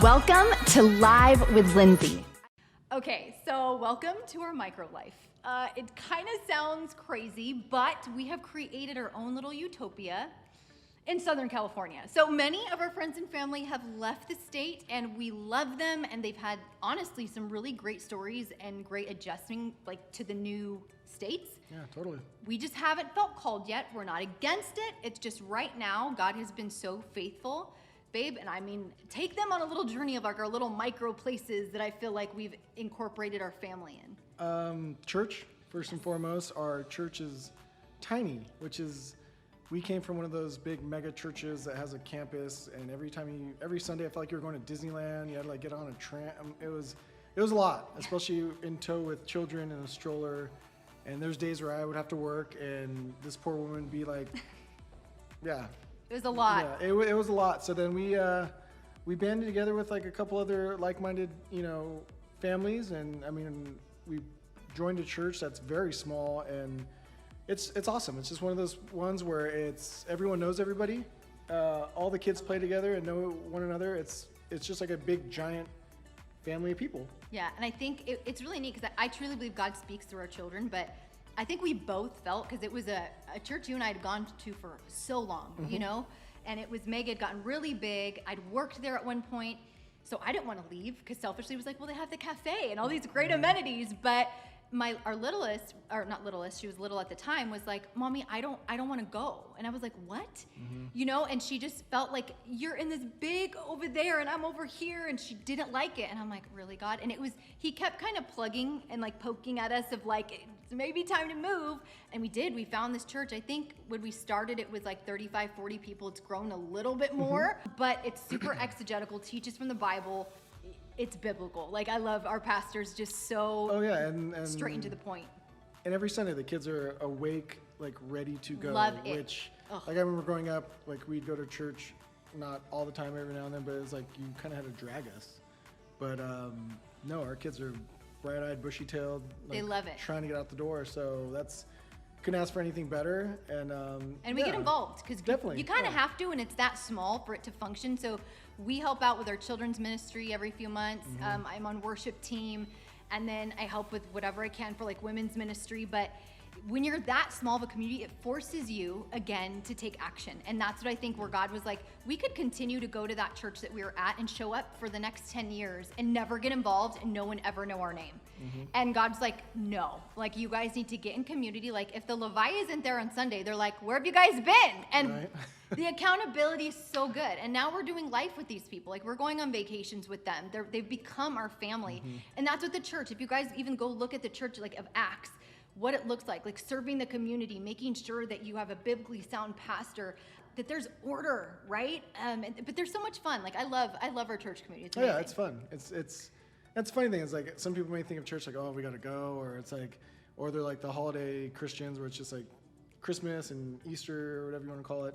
Welcome to Live with Lindsay. Okay, so welcome to our micro life. It kind of sounds crazy, but we have created our own little utopia in Southern California. So many of our friends and family have left the state, and we love them, and they've had, honestly, some really great stories and great adjusting to the new states. Yeah, totally. We just haven't felt called yet. We're not against it. It's just right now, God has been so faithful. Babe, and I mean, take them on a little journey of our little micro places that I feel like we've incorporated our family in. Church, first and foremost. Our church is tiny, we came from one of those big mega churches that has a campus, and every Sunday I felt like you were going to Disneyland. You had to get on a tram. It was a lot, especially in tow with children and a stroller. And there's days where I would have to work, and this poor woman would be like, yeah. It was a lot. Yeah, it was a lot. So then we banded together with a couple other like-minded, families, and I mean, we joined a church that's very small, and it's awesome. It's just one of those ones where everyone knows everybody. All the kids play together and know one another. It's just like a big giant family of people. Yeah, and I think it's really neat because I truly believe God speaks through our children, but I think we both felt, because it was a church you and I had gone to for so long, and it was Meg had gotten really big. I'd worked there at one point, so I didn't want to leave because selfishly it was well, they have the cafe and all these great amenities, but our littlest, or not littlest, she was little at the time, was like, Mommy, I don't want to go. And I was like, what? And she just felt like, you're in this big over there and I'm over here, and she didn't like it. And I'm like, really, God? And he kept kind of plugging and poking at us of it's maybe time to move. And we did. We found this church. I think when we started, it was 35, 40 people. It's grown a little bit more, but it's super exegetical, teaches from the Bible. It's biblical. I love our pastors, just so and straight and to the point. And every Sunday the kids are awake, ready to go. Love it. Which, I remember growing up, we'd go to church, not all the time, every now and then, but it's you kind of had to drag us. But no, our kids are bright-eyed, bushy-tailed. They love it. Trying to get out the door. So couldn't ask for anything better. And we get involved because you kind of have to, and it's that small for it to function. So we help out with our children's ministry every few months. I'm on worship team, and then I help with whatever I can for women's ministry. But when you're that small of a community, it forces you again to take action. And that's what I think, where God was we could continue to go to that church that we were at and show up for the next 10 years and never get involved and no one ever know our name. And God's no, you guys need to get in community. If the Levi isn't there on Sunday, they're where have you guys been? And right. The accountability is so good. And now we're doing life with these people. We're going on vacations with them. They've become our family. And that's what the church, if you guys even go look at the church of Acts, what it looks like serving the community, making sure that you have a biblically sound pastor, that there's order, right? But there's so much fun. I love our church community. It's amazing. Yeah, it's fun. That's the funny thing is some people may think of church oh, we gotta go, or it's or they're the holiday Christians where it's just Christmas and Easter or whatever you want to call it.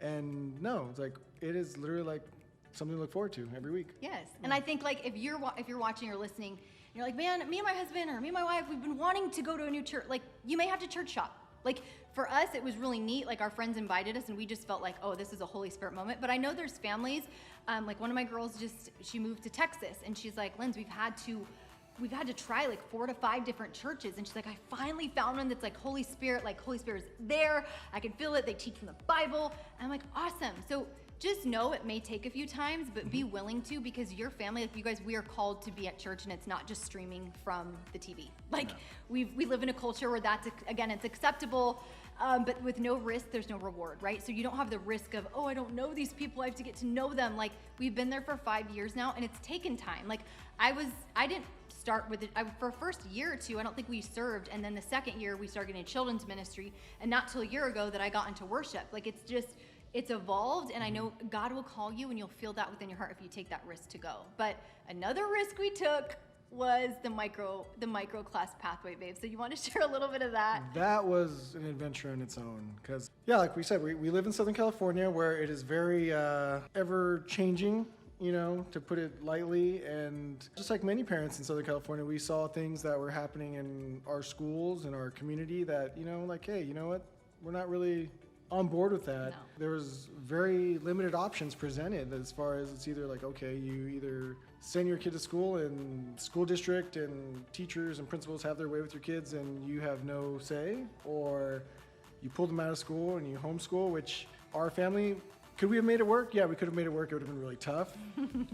And no, it's it is literally something to look forward to every week. Yes, and I think if you're watching or listening, you're man, me and my husband or me and my wife, we've been wanting to go to a new church. You may have to church shop. For us, it was really neat. Our friends invited us, and we just felt oh, this is a Holy Spirit moment. But I know there's families. One of my girls she moved to Texas, and she's Linz, we've had to try 4 to 5 different churches, and she's I finally found one that's Holy Spirit. Holy Spirit is there. I can feel it. They teach from the Bible. And I'm awesome. So just know it may take a few times, but be willing to, because your family, you guys, we are called to be at church, and it's not just streaming from the TV. We live in a culture where that's, again, it's acceptable, but with no risk, there's no reward, right? So you don't have the risk of, I don't know these people, I have to get to know them. We've been there for 5 years now, and it's taken time. I didn't start with it. For first year or two, I don't think we served, and then the second year, we started getting children's ministry, and not till a year ago that I got into worship. It's evolved, and I know God will call you, and you'll feel that within your heart if you take that risk to go. But another risk we took was the micro class pathway, babe. So you want to share a little bit of that? That was an adventure in its own, because like we said, we live in Southern California, where it is very ever changing. To put it lightly, and just like many parents in Southern California, we saw things that were happening in our schools and our community that, hey, you know what? We're not really on board with that. No. There was very limited options presented as far as it's either like, okay, you either send your kid to school and school district and teachers and principals have their way with your kids and you have no say, or you pull them out of school and you homeschool, which our family, could we have made it work? Yeah, we could have made it work. It would have been really tough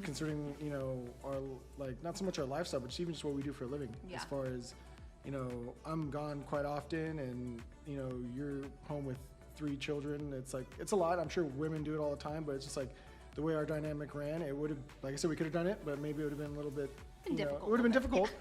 considering, you know, our, like, not so much our lifestyle, but just even just what we do for a living. Yeah. As far as, you know, I'm gone quite often and, you know, you're home with 3 children. It's like, it's a lot. I'm sure women do it all the time, but it's just like the way our dynamic ran, it would have, like I said, we could have done it, but maybe it would have been a little bit, you know, it would have been difficult.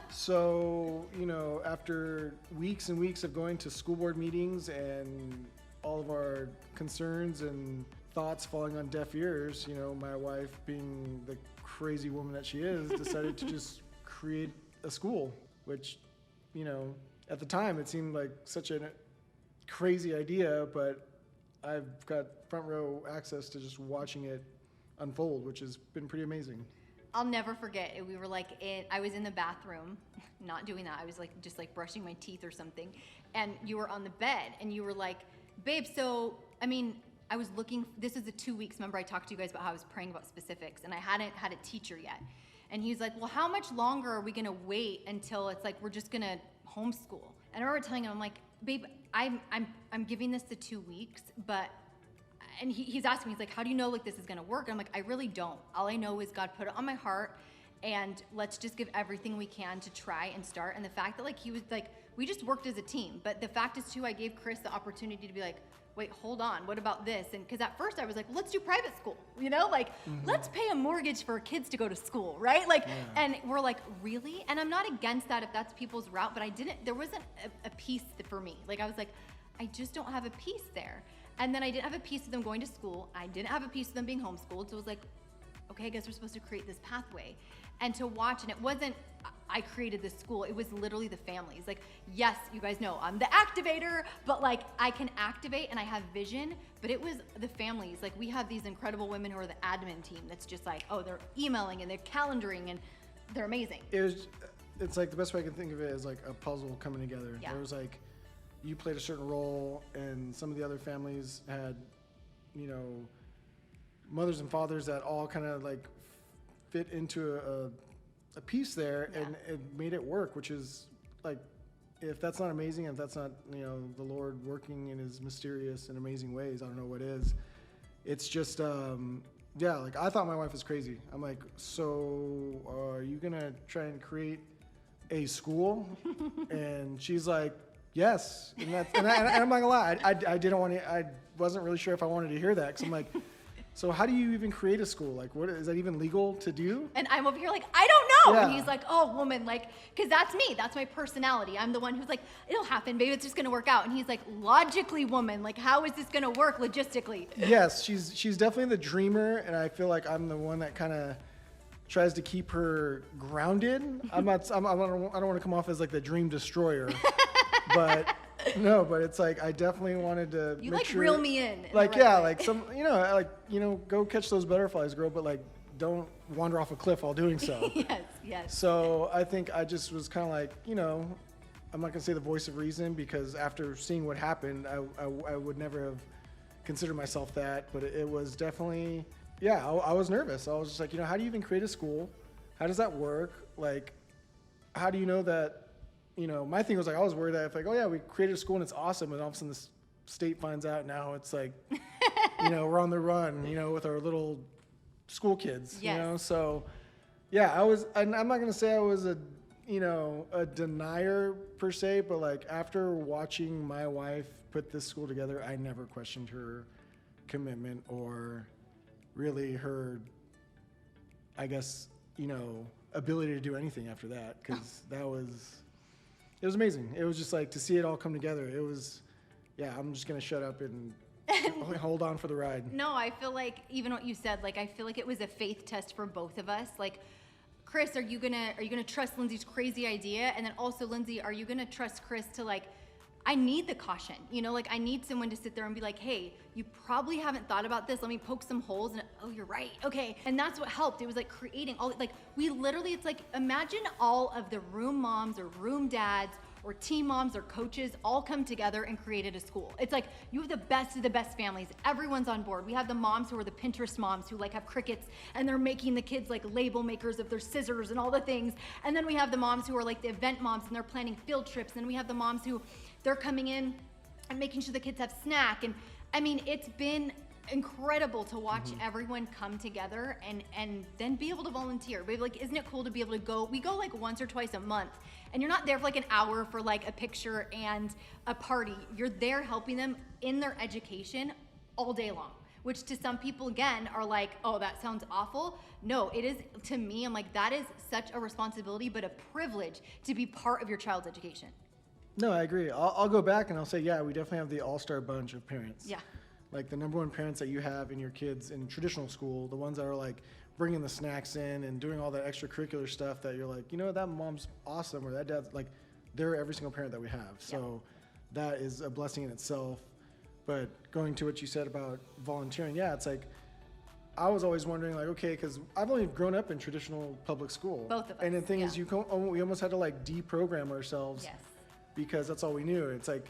So, you know, after weeks and weeks of going to school board meetings and all of our concerns and thoughts falling on deaf ears, you know, my wife, being the crazy woman that she is, decided to just create a school, which, you know, at the time it seemed like such a crazy idea, but I've got front row access to just watching it unfold, which has been pretty amazing. I'll never forget it. We were like I was in the bathroom, not doing that. I was like just like brushing my teeth or something. And you were on the bed and you were like, babe, so, I mean, I was looking, this is the 2 weeks, remember I talked to you guys about how I was praying about specifics and I hadn't had a teacher yet. And he's like, well, how much longer are we gonna wait until it's like, we're just gonna homeschool? And I remember telling him, I'm like, babe, I'm giving this the 2 weeks, but, and he's asking me, he's like, how do you know like this is gonna work? And I'm like, I really don't. All I know is God put it on my heart and let's just give everything we can to try and start. And the fact that like he was like, we just worked as a team. But the fact is too, I gave Chris the opportunity to be like, wait, hold on, what about this? And because at first I was like, let's do private school, you know, like let's pay a mortgage for kids to go to school, right? Like, and we're like, really? And I'm not against that if that's people's route, but there wasn't a piece for me. Like I was like, I just don't have a piece there. And then I didn't have a piece of them going to school. I didn't have a piece of them being homeschooled. So it was like, okay, I guess we're supposed to create this pathway. And to watch, and it wasn't, I created this school, it was literally the families. Like, yes, you guys know I'm the activator, but like I can activate and I have vision, but it was the families. Like we have these incredible women who are the admin team that's just like, oh, they're emailing and they're calendaring and they're amazing. It's like the best way I can think of it is like a puzzle coming together. Yeah. There was like, you played a certain role and some of the other families had, you know, mothers and fathers that all kind of like fit into a piece there, and it made it work, which is like, if that's not amazing, if that's not, you know, the Lord working in his mysterious and amazing ways, I don't know what is. It's just, yeah, like I thought my wife was crazy. I'm like, so are you gonna try and create a school? And she's like, yes. And I'm not gonna lie, I didn't want to, I wasn't really sure if I wanted to hear that, because I'm like, so how do you even create a school? Like, what is that even legal to do? And I'm over here like, I don't know. Yeah. And he's like, oh, woman, like, because that's me. That's my personality. I'm the one who's like, it'll happen, babe. It's just going to work out. And he's like, logically, woman, like, how is this going to work logistically? Yes, she's definitely the dreamer, and I feel like I'm the one that kind of tries to keep her grounded. I don't want to come off as like the dream destroyer, but no, but it's like I definitely wanted to. You make like sure, reel me in. Like the right yeah, way. like some like go catch those butterflies, girl, but like don't wander off a cliff while doing so. Yes. So I think I just was kind of like, I'm not gonna say the voice of reason, because after seeing what happened, I would never have considered myself that, but it was definitely, yeah, I was nervous. I was just like, how do you even create a school? How does that work? Like, how do you know that? My thing was like, I was worried that if like, oh yeah, we created a school and it's awesome, and all of a sudden the state finds out, now it's like, we're on the run, with our little school kids, Yes. So yeah, I'm not gonna say I was a denier per se, but like after watching my wife put this school together, I never questioned her commitment or really her, I guess, ability to do anything after that, because it was amazing. It was just like to see it all come together. It was, yeah, I'm just gonna shut up and hold on for the ride. No, I feel like even what you said, like I feel like it was a faith test for both of us. Like, Chris, are you gonna trust Lindsay's crazy idea? And then also, Lindsay, are you gonna trust Chris to like, I need the caution, like I need someone to sit there and be like, hey, you probably haven't thought about this. Let me poke some holes and oh, you're right. Okay. And that's what helped. It was like creating all, like we literally, it's like, imagine all of the room moms or room dads or team moms or coaches all come together and created a school. It's like you have the best of the best families. Everyone's on board. We have the moms who are the Pinterest moms who like have Cricuts and they're making the kids like label makers of their scissors and all the things. And then we have the moms who are like the event moms and they're planning field trips. And we have the moms who they're coming in and making sure the kids have snack. And I mean, it's been incredible to watch everyone come together and then be able to volunteer. But like, isn't it cool to be able to go? We go like once or twice a month, and you're not there for like an hour for like a picture and a party. You're there helping them in their education all day long, which to some people again are like, oh, that sounds awful. No, it is to me. I'm like, that is such a responsibility, but a privilege to be part of your child's education. No, I agree. I'll go back and I'll say, yeah, we definitely have the all-star bunch of parents. Yeah. Like the number one parents that you have in your kids in traditional school, the ones that are like bringing the snacks in and doing all that extracurricular stuff that you're like, you know, that mom's awesome or that dad's like, they're every single parent that we have. So that is a blessing in itself. But going to what you said about volunteering, yeah, it's like, I was always wondering like, okay, because I've only grown up in traditional public school. Both of us. And the thing is, we almost had to like deprogram ourselves because that's all we knew. It's like,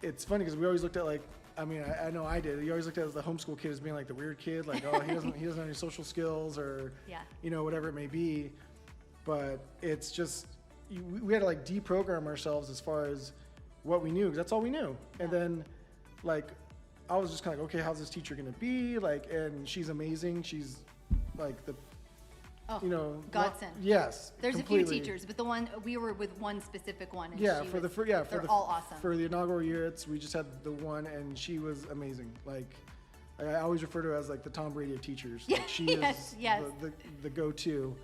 it's funny because we always looked at like, I mean, I know I did. You always looked at as the homeschool kid as being like the weird kid, like, oh, he doesn't have any social skills or, you know, whatever it may be. But it's just, we had to like deprogram ourselves as far as what we knew, because that's all we knew. And then, like, I was just kind of like, okay, how's this teacher gonna be? Like, and she's amazing. She's like the, you know, godsend. Yes, There's completely. a few teachers, but the one we were with one specific one. And Yeah, she for was, the all awesome. For the inaugural year, we just had the one, and she was amazing. Like, I always refer to her as like the Tom Brady of teachers. Like, she is the go-to,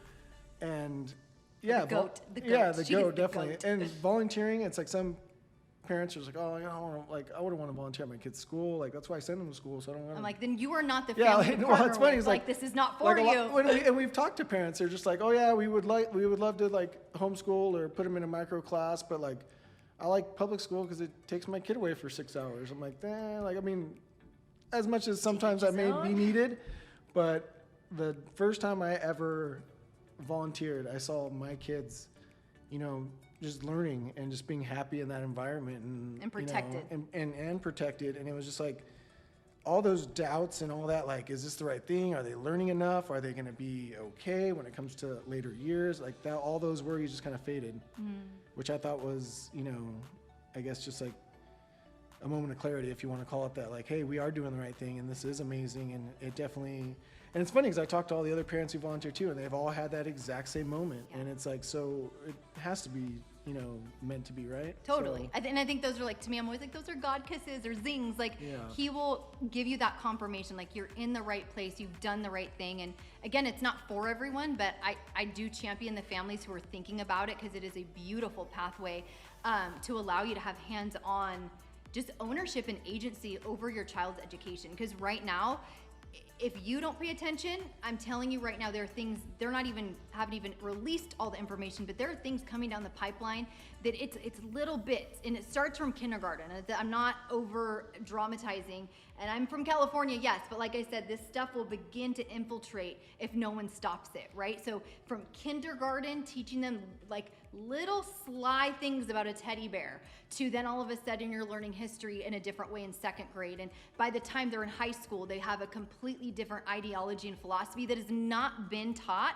and the goat. Yeah, the She is goat the definitely. goat. And volunteering, it's like some parents are just like, oh, I wouldn't want to volunteer at my kid's school. Like, that's why I send them to school, so I don't. I'm like, then you are not the Yeah, family like, to well, partner it's funny. with. It's like, this is not for like you. And we've talked to parents. They're just like, oh yeah, we would love to like homeschool or put them in a micro class, but like, I like public school because it takes my kid away for 6 hours. I'm like, like, I mean, as much as sometimes that may be needed, but the first time I ever volunteered, I saw my kids, you know, just learning and just being happy in that environment and protected. You know, and protected. And it was just like all those doubts and all that, like, is this the right thing? Are they learning enough? Are they going to be okay when it comes to later years? Like that, all those worries just kind of faded, which I thought was, you know, I guess just like a moment of clarity, if you want to call it that. Like, hey, we are doing the right thing and this is amazing. And it definitely, and it's funny because I talked to all the other parents who volunteer too, and they've all had that exact same moment. And it's like, so it has to be, you know, meant to be, right? Totally. So, And I think those are like, to me, I'm always like, those are God kisses or zings. Like, he will give you that confirmation, like you're in the right place, you've done the right thing. And again, it's not for everyone, but I do champion the families who are thinking about it because it is a beautiful pathway to allow you to have hands-on just ownership and agency over your child's education. Because right now, if you don't pay attention, I'm telling you right now, there are things, haven't even released all the information, but there are things coming down the pipeline that it's little bits, and it starts from kindergarten. I'm not over dramatizing, and I'm from California, yes, but like I said, this stuff will begin to infiltrate if no one stops it, right? So from kindergarten, teaching them like little sly things about a teddy bear, to then all of a sudden you're learning history in a different way in second grade. And by the time they're in high school, they have a completely different ideology and philosophy that has not been taught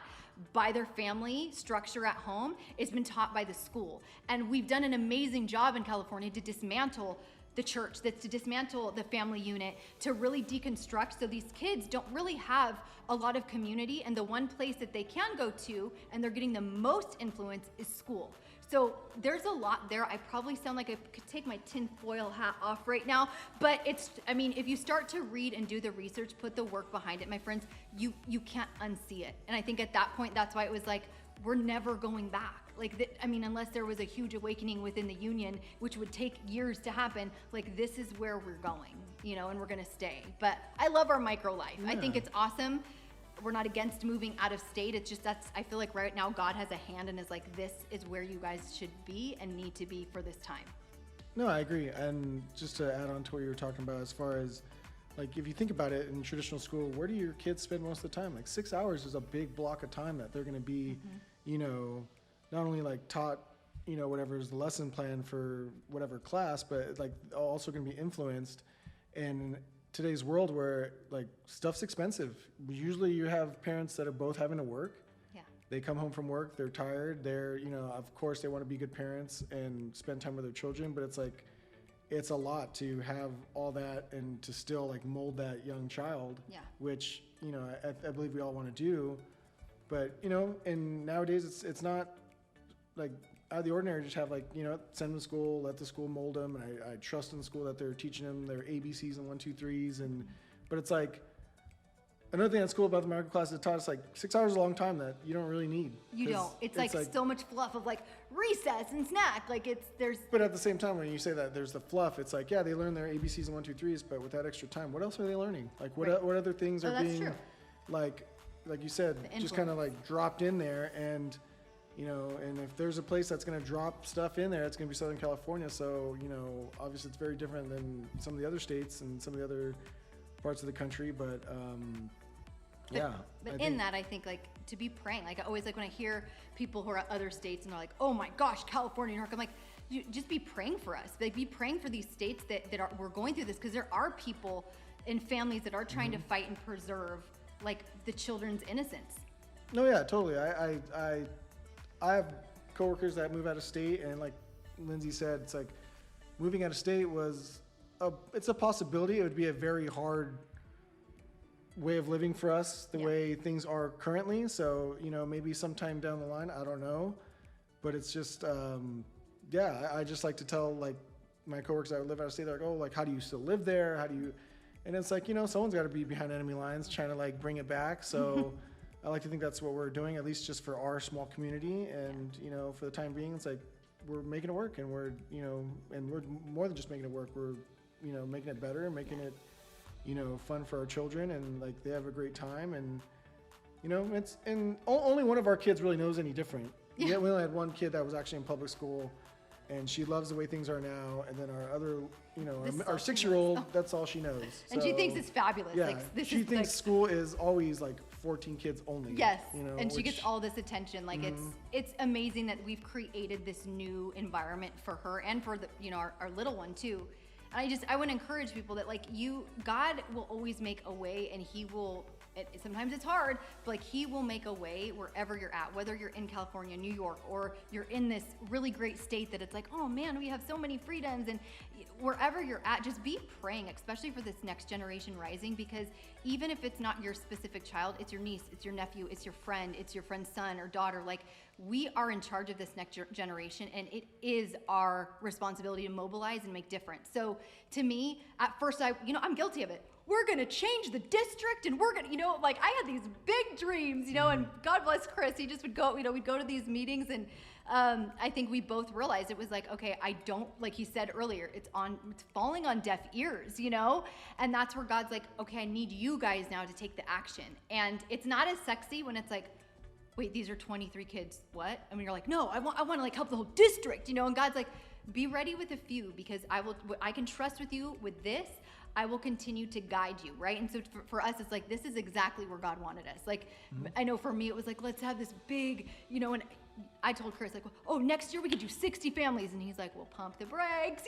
by their family structure at home. It's been taught by the school. And we've done an amazing job in California to dismantle the church, that's to dismantle the family unit, to really deconstruct so these kids don't really have a lot of community, and the one place that they can go to and they're getting the most influence is school. So there's a lot there. I probably sound like I could take my tinfoil hat off right now, but I mean, if you start to read and do the research, put the work behind it, my friends, you can't unsee it. And I think at that point, that's why it was like, we're never going back. Like, I mean, unless there was a huge awakening within the union, which would take years to happen, like, this is where we're going, you know, and we're gonna stay. But I love our micro life. I think it's awesome. We're not against moving out of state. It's just I feel like right now God has a hand and is like, this is where you guys should be and need to be for this time. No, I agree. And just to add on to what you were talking about, as far as, like, if you think about it in traditional school, where do your kids spend most of the time? Like 6 hours is a big block of time that they're going to be, you know, not only like taught whatever is the lesson plan for whatever class, but like also going to be influenced in today's world where like stuff's expensive. Usually you have parents that are both having to work. Yeah. They come home from work, they're tired, of course they want to be good parents and spend time with their children, but it's like, it's a lot to have all that and to still like mold that young child, which, I believe we all want to do. But, and nowadays it's not like out of the ordinary. Just have like, send them to school, let the school mold them. And I trust in the school that they're teaching them their ABCs and 1, 2, 3s. But it's like, another thing that's cool about the micro class is it taught us like 6 hours is a long time that you don't really need. You don't. It's like so much fluff of like recess and snack. Like there's. But at the same time, when you say that there's the fluff, it's like, yeah, they learn their ABCs and 1, 2, 3s, but with that extra time, what else are they learning? Like what other things are being true. like you said, just kind of like dropped in there. And, and if there's a place that's going to drop stuff in there, it's going to be Southern California. So, obviously it's very different than some of the other states and some of the other parts of the country, but yeah. But I think like to be praying, like I always like when I hear people who are at other states and they're like, oh my gosh, California, New York, I'm like, you just be praying for us. Like be praying for these states that we're going through this, because there are people and families that are trying to fight and preserve like the children's innocence. No, yeah, totally. I have coworkers that move out of state, and like Lindsay said, it's like moving out of state it's a possibility. It would be a very hard way of living for us, the way things are currently. So, maybe sometime down the line, I don't know, but it's just, I just like to tell like my coworkers that live out of state, they're like, oh, like, how do you still live there? And it's like, someone's got to be behind enemy lines trying to like bring it back. So I like to think that's what we're doing, at least just for our small community. And, for the time being, it's like, we're making it work, and we're, and we're more than just making it work. We're, making it better, making it, fun for our children, and like they have a great time. And, only one of our kids really knows any different. Yeah. We only had one kid that was actually in public school, and she loves the way things are now. And then our other, our 6-year-old, that's all she knows. And she thinks it's fabulous. Yeah, like, she thinks school is always like 14 kids only. Yes, and she gets all this attention. Like it's amazing that we've created this new environment for her and for the, our little one too. And I want to encourage people that like God will always make a way, and He will. Sometimes it's hard, but like He will make a way wherever you're at, whether you're in California, New York, or you're in this really great state that it's like, oh man, we have so many freedoms. And wherever you're at, just be praying, especially for this next generation rising, because even if it's not your specific child, it's your niece, it's your nephew, it's your friend, it's your friend's son or daughter. Like we are in charge of this next generation, and it is our responsibility to mobilize and make difference. So to me, at first I'm guilty of it. We're going to change the district, and we're going to, like I had these big dreams, and God bless Chris. He just would go, we'd go to these meetings, and I think we both realized it was like, okay, I don't, like he said earlier, it's falling on deaf ears, and that's where God's like, okay, I need you guys now to take the action. And it's not as sexy when it's like, wait, these are 23 kids, what? I mean, you're like, no, I want to like help the whole district, and God's like, be ready with a few, because I can trust with you with this. I will continue to guide you, right? And so for us, it's like, this is exactly where God wanted us. Like, I know for me, it was like, let's have this big, and I told Chris, like, oh, next year we could do 60 families. And he's like, well, pump the brakes,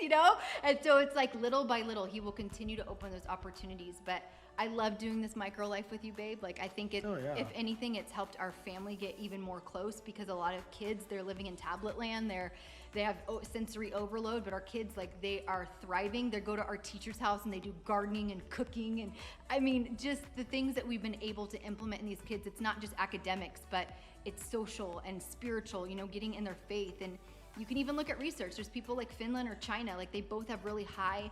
And so it's like little by little, He will continue to open those opportunities. But I love doing this micro life with you, babe. Like, I think if anything, it's helped our family get even more close, because a lot of kids, they're living in tablet land. They have sensory overload, but our kids, like, they are thriving. They go to our teacher's house and they do gardening and cooking. And I mean, just the things that we've been able to implement in these kids, it's not just academics, but it's social and spiritual, getting in their faith. And you can even look at research. There's people like Finland or China, like they both have really high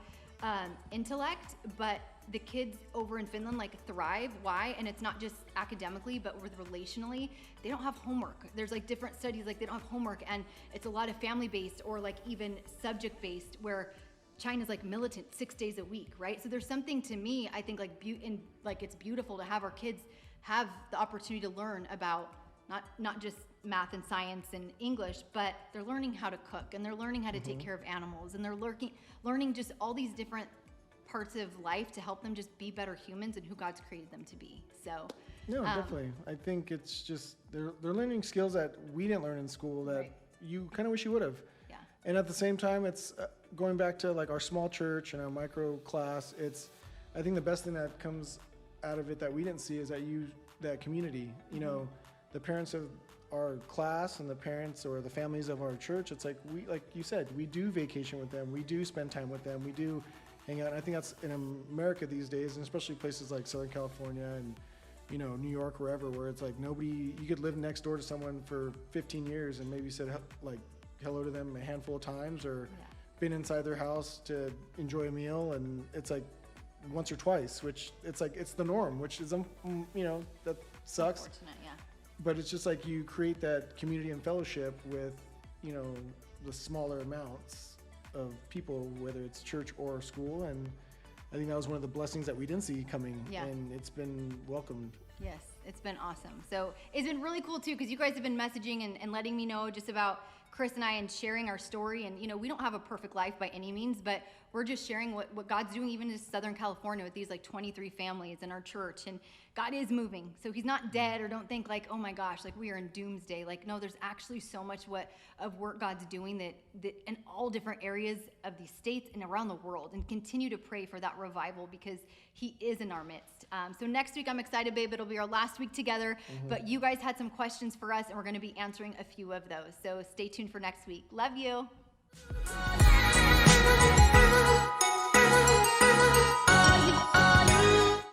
intellect, but the kids over in Finland like thrive. Why? And it's not just academically, but with relationally. They don't have homework. There's like different studies, like they don't have homework, and it's a lot of family based or like even subject based, where China's like militant 6 days a week, right? So there's something, to me, I think like it's beautiful to have our kids have the opportunity to learn about not just math and science and English, but they're learning how to cook, and they're learning how to take care of animals, and they're learning just all these different parts of life to help them just be better humans and who God's created them to be. So no, definitely. I think it's just they're learning skills that we didn't learn in school that you kind of wish you would have. Yeah. And at the same time, it's going back to like our small church and our micro class. I think the best thing that comes out of it that we didn't see is that community. You know, the parents of our class and the parents or the families of our church. It's like like you said, we do vacation with them. We do spend time with them. We do hang out. And I think that's in America these days, and especially places like Southern California and New York, wherever, where it's like you could live next door to someone for 15 years and maybe said like hello to them a handful of times or been inside their house to enjoy a meal, and it's like once or twice, which it's like it's the norm, which is that sucks. Unfortunate, yeah. But it's just like you create that community and fellowship with the smaller amounts of people, whether it's church or school, and I think that was one of the blessings that we didn't see coming, and it's been welcomed. Yes, it's been awesome. So it's been really cool too, because you guys have been messaging and letting me know just about Chris and I and sharing our story. And we don't have a perfect life by any means, but we're just sharing what God's doing even in Southern California with these like 23 families in our church. And God is moving. So he's not dead, or don't think like, oh my gosh, like we are in doomsday. Like, no, there's actually so much of work God's doing that in all different areas of these states and around the world, and continue to pray for that revival because he is in our midst. So next week, I'm excited, babe. It'll be our last week together, but you guys had some questions for us and we're going to be answering a few of those. So stay tuned for next week. Love you.